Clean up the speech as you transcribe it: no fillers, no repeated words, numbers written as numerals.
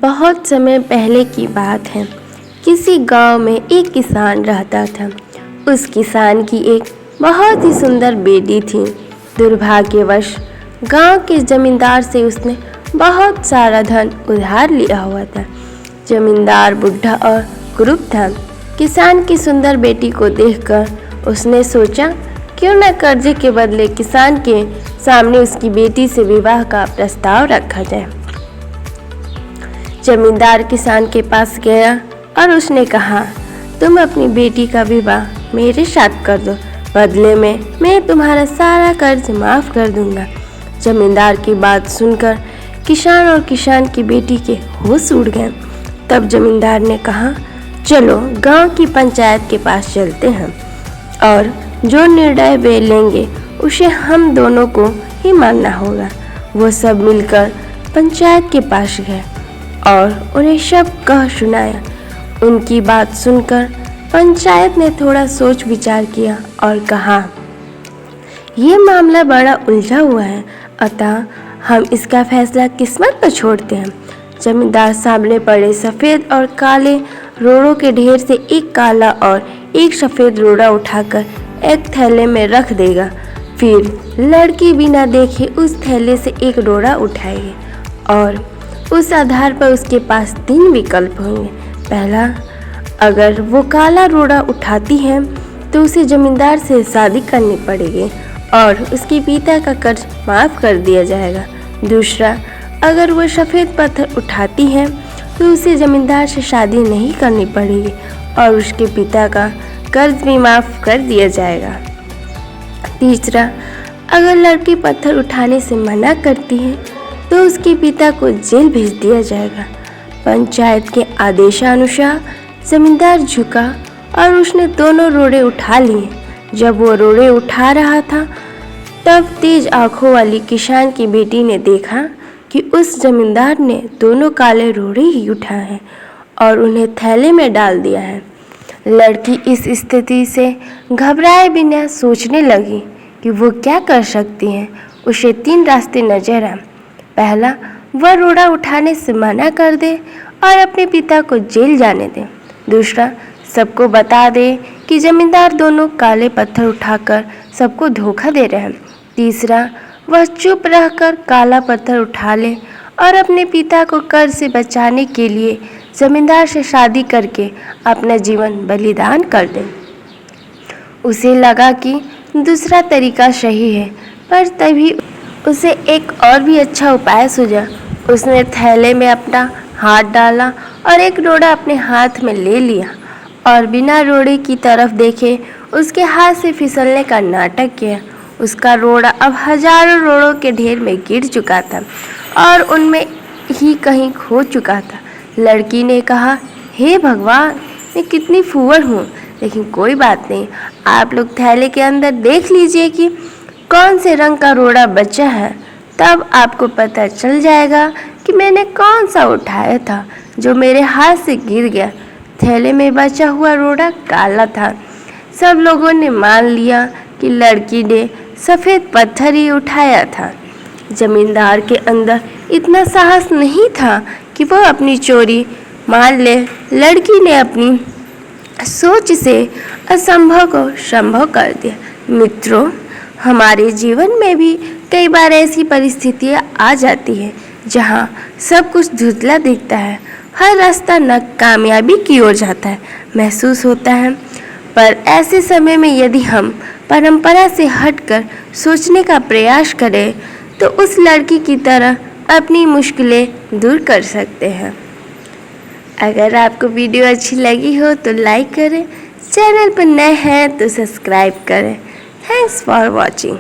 बहुत समय पहले की बात है। किसी गांव में एक किसान रहता था। उस किसान की एक बहुत ही सुंदर बेटी थी। दुर्भाग्यवश गांव के जमींदार से उसने बहुत सारा धन उधार लिया हुआ था। जमींदार बुढ़ा और कुरूप था। किसान की सुंदर बेटी को देखकर उसने सोचा, क्यों न कर्जे के बदले किसान के सामने उसकी बेटी से विवाह का प्रस्ताव रखा जाए। जमींदार किसान के पास गया और उसने कहा, तुम अपनी बेटी का विवाह मेरे साथ कर दो, बदले में मैं तुम्हारा सारा कर्ज माफ़ कर दूंगा। जमींदार की बात सुनकर किसान और किसान की बेटी के होश उड़ गए। तब जमींदार ने कहा, चलो गांव की पंचायत के पास चलते हैं और जो निर्णय वे लेंगे उसे हम दोनों को ही मानना होगा। वो सब मिलकर पंचायत के पास गए और उन्हें सब कह सुनाया। उनकी बात सुनकर पंचायत ने थोड़ा सोच विचार किया और कहा, ये मामला बड़ा उलझा हुआ है, अतः हम इसका फैसला किस्मत पर छोड़ते हैं। जमींदार सामने पड़े सफ़ेद और काले रोड़ों के ढेर से एक काला और एक सफ़ेद रोड़ा उठाकर एक थैले में रख देगा। फिर लड़की बिना देखे उस थैले से एक रोड़ा उठाएगी और उस आधार पर उसके पास 3 विकल्प होंगे। पहला, अगर वो काला रोड़ा उठाती है तो उसे जमींदार से शादी करनी पड़ेगी और उसके पिता का कर्ज माफ़ कर दिया जाएगा। दूसरा, अगर वो सफ़ेद पत्थर उठाती है तो उसे जमींदार से शादी नहीं करनी पड़ेगी और उसके पिता का कर्ज भी माफ़ कर दिया जाएगा। तीसरा, अगर लड़की पत्थर उठाने से मना करती है तो उसके पिता को जेल भेज दिया जाएगा। पंचायत के आदेशानुसार जमींदार झुका और उसने दोनों रोड़े उठा लिए। जब वो रोड़े उठा रहा था तब तेज आंखों वाली किसान की बेटी ने देखा कि उस जमींदार ने दोनों काले रोड़े ही उठाए हैं और उन्हें थैले में डाल दिया है। लड़की इस स्थिति से घबराए बिना सोचने लगी कि वो क्या कर सकती है। उसे 3 रास्ते नजर आए। पहला, वह रोड़ा उठाने से मना कर दे और अपने पिता को जेल जाने दे। दूसरा, सबको बता दे कि जमींदार दोनों काले पत्थर उठाकर सबको धोखा दे रहे हैं। तीसरा, वह चुप रहकर काला पत्थर उठा ले और अपने पिता को कर्ज से बचाने के लिए जमींदार से शादी करके अपना जीवन बलिदान कर दे। उसे लगा कि दूसरा तरीका सही है, पर तभी उसे एक और भी अच्छा उपाय सूझा। उसने थैले में अपना हाथ डाला और एक रोड़ा अपने हाथ में ले लिया और बिना रोड़े की तरफ देखे उसके हाथ से फिसलने का नाटक किया। उसका रोड़ा अब हजारों रोड़ों के ढेर में गिर चुका था और उनमें ही कहीं खो चुका था। लड़की ने कहा, हे भगवान, मैं कितनी फूहड़ हूँ, लेकिन कोई बात नहीं। आप लोग थैले के अंदर देख लीजिए कि कौन से रंग का रोड़ा बचा है, तब आपको पता चल जाएगा कि मैंने कौन सा उठाया था जो मेरे हाथ से गिर गया। थैले में बचा हुआ रोड़ा काला था। सब लोगों ने मान लिया कि लड़की ने सफ़ेद पत्थर ही उठाया था। जमींदार के अंदर इतना साहस नहीं था कि वह अपनी चोरी मान ले। लड़की ने अपनी सोच से असंभव को संभव कर दिया। मित्रों, हमारे जीवन में भी कई बार ऐसी परिस्थितियाँ आ जाती हैं जहाँ सब कुछ धुंधला दिखता है। हर रास्ता नाकामयाबी की ओर जाता है महसूस होता है। पर ऐसे समय में यदि हम परंपरा से हटकर सोचने का प्रयास करें तो उस लड़की की तरह अपनी मुश्किलें दूर कर सकते हैं। अगर आपको वीडियो अच्छी लगी हो तो लाइक करें, चैनल पर नए हैं तो सब्सक्राइब करें। Thanks for watching.